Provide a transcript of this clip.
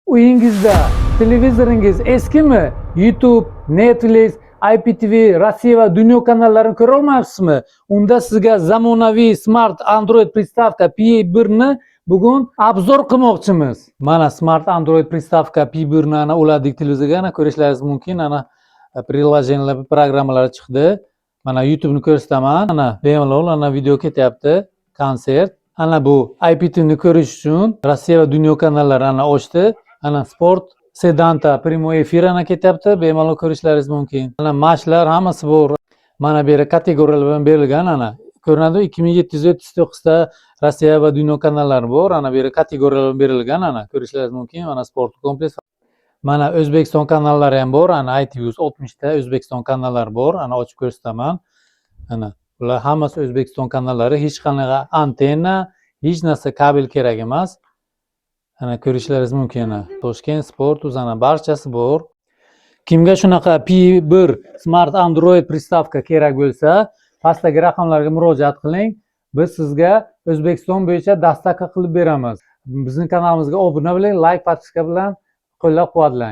Uyingizda televizoringiz eskimi? YouTube, Netflix, IPTV, Rossiya va dunyo kanallarini ko'ra olmayapsizmi? Unda sizga zamonaviy smart Android pristavka P1 ni bugun obzor qilmoqchimiz. Mana smart Android pristavka P1 ni ana uladik televizorga ko'rishlaringiz mumkin. Ana приложениялар, programmalar chiqdi. Mana YouTube'ni ko'rsataman. Ana bemalol ana video ketyapti. Konsert. Ana bu IPTV ni ko'rish uchun Rossiya va dunyo kanallari ana ochdi. Ana sport, sedanta, prямой efir ana ketyapti. Bemalol ko'rishlaringiz mumkin. Ana matchlar hammasi bor. Mana bu yerda kategoriyalar bilan berilgan ana. Ko'rinadi 2739 ta Rossiya va dunyo kanallari bor. Ana bu yerda kategoriyalar bilan berilgan ana ko'rishlaringiz mumkin. Mana sport kompleks. Mana O'zbekiston kanallari ham bor. Ana ITV 60 ta O'zbekiston kanallari bor. Ana ochib ko'rsataman. Ana bular hammasi O'zbekiston kanallari. Hech qanaqa antenna, hech narsa kabel kerak emas. Ana ko'rishlaringiz mumkin. Toshkent Sport ana barchasi bor. Kimga shunaqa P1 Smart Android pristavka kerak bo'lsa, pastdagi raqamlarga murojaat qiling. Biz sizga O'zbekiston bo'yicha dastavka qilib beramiz. Bizning kanalimizga obuna bo'ling, like, podpiska bilan qo'llab-quvvatlang.